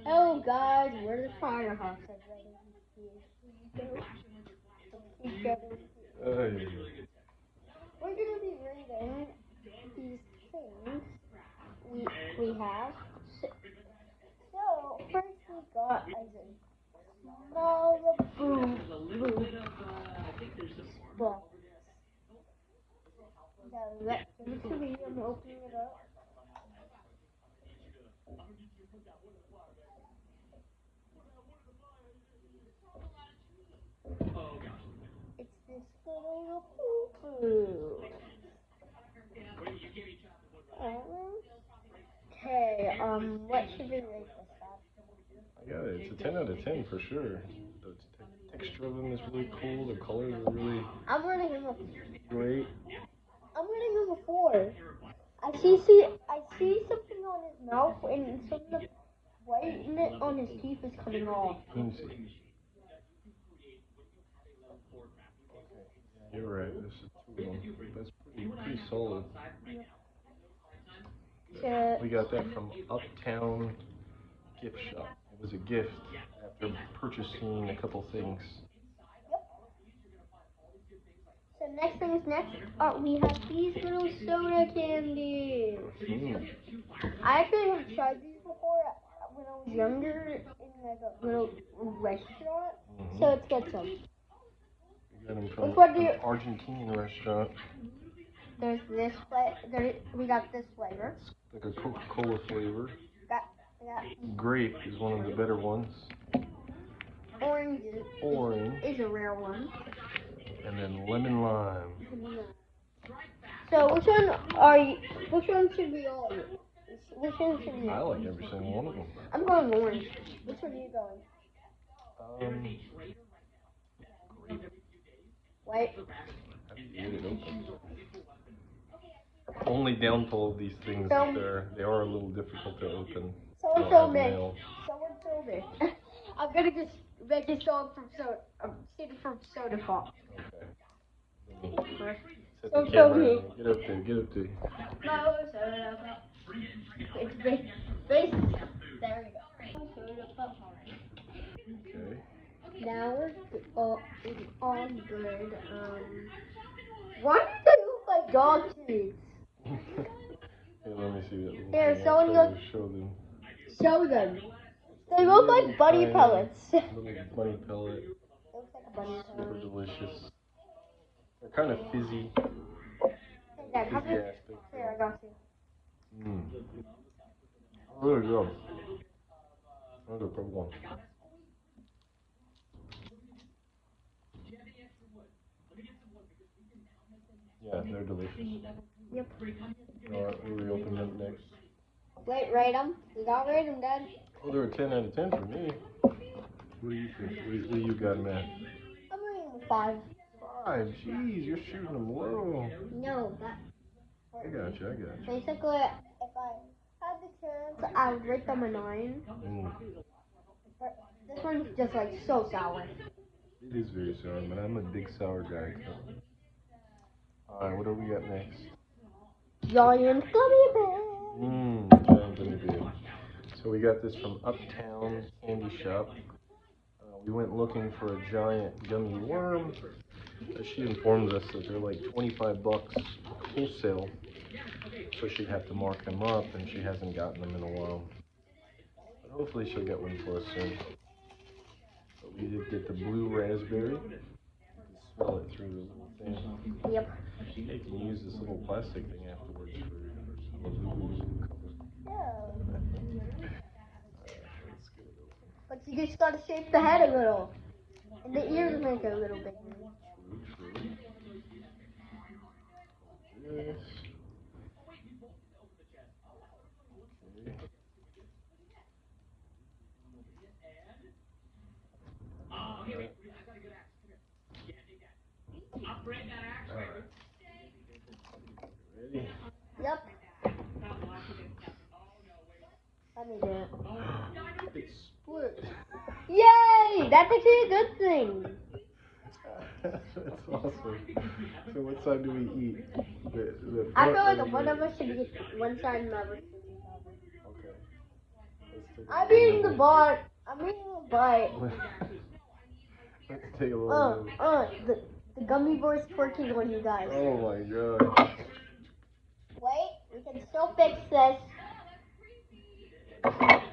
Oh, guys, we're the Firehawks. We're gonna be reading these things we have. So first we got as a small boom box. Now let's give it to me. I'm opening it up. It's this little poo-poo. Okay, what should we rate this at? I got it. It's a 10 out of 10 for sure. The texture of them is really cool. The colors are really I'm rating him a great. I'm rating him a 4. I see something on his mouth and some of the white on his teeth is coming off. Let me see. You're right. This is two of them. That's pretty solid. We got that from Uptown Gift Shop. It was a gift after purchasing a couple things. So next things next, we have these little soda candies. I actually have tried these before when I was younger in like a little restaurant. So let's get some. We got them from an Argentinian restaurant. There's this flavor. We got this flavor. It's like a Coca-Cola flavor. Got Grape is one of the better ones. Orange is a rare one. And then lemon lime. So which one should we all eat? Which one should we? I like every single one of them. I'm going orange. Which one are you going? Grape. White. How do you get it open? Only downfall of these things is they are a little difficult to open. Someone told me. I'm gonna just make a song from Soda Pop. Okay. Set the camera. Get up there. Get up there. It's base. There we go. Okay. Now we're on good. Why do they look like dog treats? Hey, let me see that. Here, someone go. Show them. Show them. They look like bunny pellets. Little bunny pellet. Looks like a bunny Super pellet. delicious. They're kind of fizzy. Hey, Dad, here, I got you. Mmm. Really good. Another good one. Yeah, they're delicious. Yep. Alright, what do we open up next? Wait, rate them. We got rate them, Dad. Oh, they're a 10 out of 10 for me. What do you think? What do you got, Matt? I'm rating them a 5. 5? Jeez, you're shooting them low. No, that. I got you. Basically, if I had the chance, I would rate them a 9. But this one's just like so sour. It is very sour, but I'm a big sour guy. So. Alright, what do we got next? Giant gummy bear. Giant gummy bear. So we got this from Uptown Candy Shop. We went looking for a giant gummy worm. She informs us that they're like $25 wholesale. So she'd have to mark them up, and she hasn't gotten them in a while. But hopefully she'll get one for us soon. But we did get the blue raspberry. You can smell it through the little thing. Yep. You can use this little plastic thing afterwards for some But you just gotta shape the head a little. And the ears make it a little bigger. True. Yes. Okay. Ready? Yep. Let me do it. It's split. Yay! That's actually a good thing. That's awesome. So what side do we eat? The I feel front like or one the- of us should get one side and the other should get the other. Okay. Let's I'm eating the bite. I'm eating the bite. Let's take a little bit. The gummy bear's twerking on you guys. Oh my god. Wait, we can still fix this.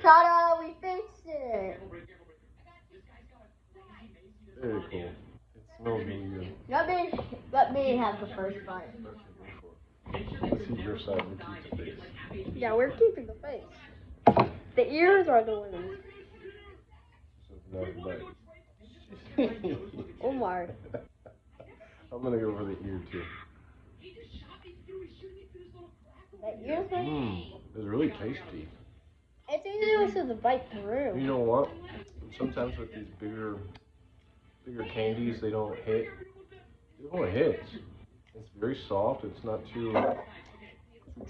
Ta-da, we fixed it. Very cool. It smells really good. Let me have the first bite. Let's eat your side. We'll keep the face. Yeah, we're keeping the face. The ears are the ones. So now the bite. Oh my. I'm gonna go for the ear too. The ears are... It's really tasty. It's easy to bite through. You know what? Sometimes with these bigger candies, they don't hit. This one hits. It's very soft. It's not too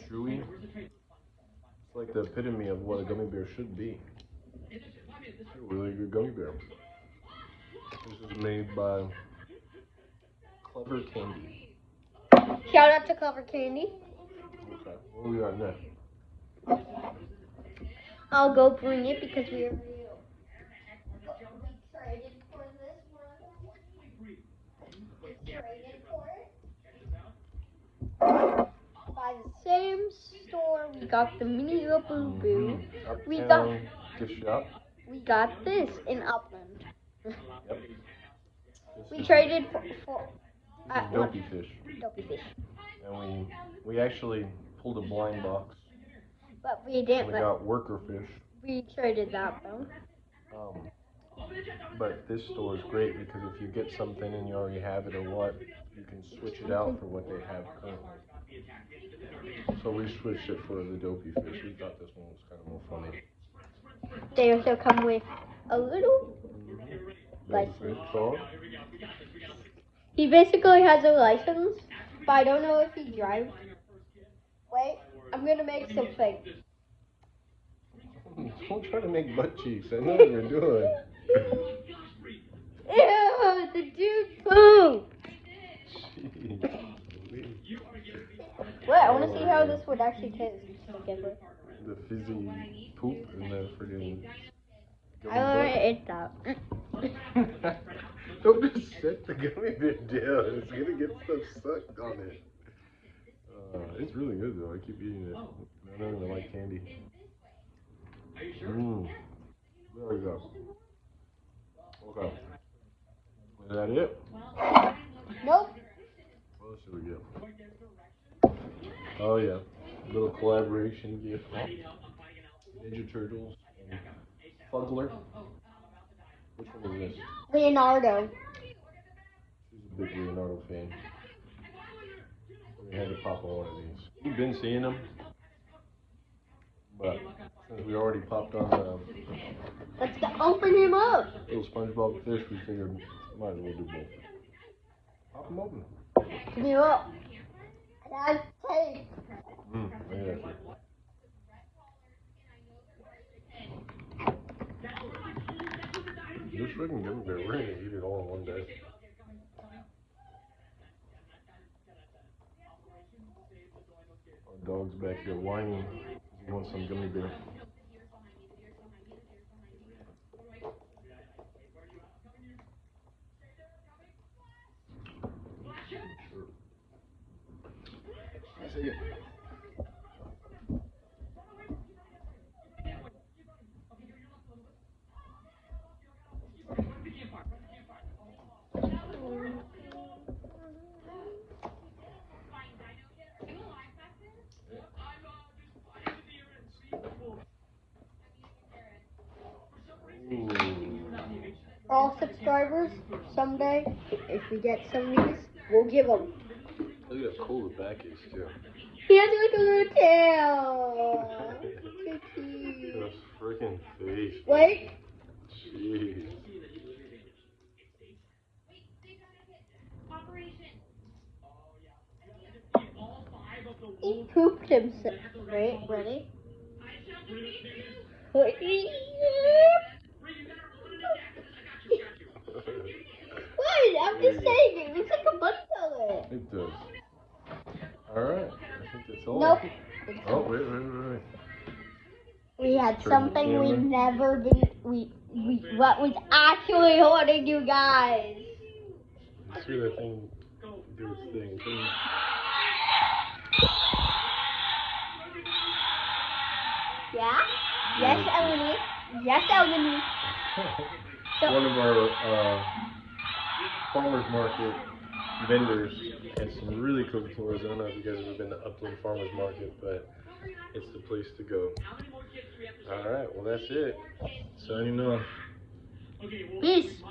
chewy. It's like the epitome of what a gummy bear should be. It's a really good gummy bear. This is made by Clever Candy. Shout out to Clever Candy. Okay, what do we got next? I'll go bring it because we already traded for this one. We traded for it. By the same store, we got the mini Boo Boo. Uptown gift shop. We got this in Upland. Yep. We traded for Dopey Fish. Dopey Fish. And we actually pulled a blind box. But we didn't. We got Worker Fish. We traded that though. But this store is great because if you get something and you already have it or what, you can switch it out for what they have currently. So we switched it for the Dopey Fish. We thought this one was kind of more funny. They also come with a little license. So, He basically has a license, but I don't know if he drives. Wait, I'm gonna make something. don't try to make butt cheeks. I know what you're doing. Ew, the dude pooped. Wait, I want to see how this would actually taste together. The fizzy poop and the friggin' I want to eat that. Don't just set the gummy bear down. It's gonna get stuff sucked on it. It's really good though. I keep eating it. I don't even like candy. There we go. Okay. Is that it? Nope. What else should we get? Oh yeah, little collaboration gift. Ninja Turtles and Fuggler. Which one is this? Leonardo. She's a big Leonardo fan. We had to pop on one of these. We've been seeing them, but since we already popped on the Let's open him up. little SpongeBob fish, we figured might as well do both. Pop them open. Give me up. That's tape. Look at that. This freaking gummy bear, we're gonna eat it all in one day. Our dog's back here whining. He wants some gummy bear. I see it. All subscribers, someday, if we get some of these, we'll give them. Look at how cool the back is too. He has like a little tail. So cute. This freaking face. Wait. Jeez. He pooped himself. Right, ready? What? I'm just saying, it looks like a bunny color. It does. Alright, I think that's all. Nope. Oh, wait. We had Turn the something we camera. never been. What was actually holding you guys? See that thing do its thing. Yeah? Yes, Emily. Yes, Emily. One of our farmers market vendors has some really cool toys. I don't know if you guys have ever been to Upland Farmers Market, but it's the place to go. Alright, well that's it. Signing off. Peace.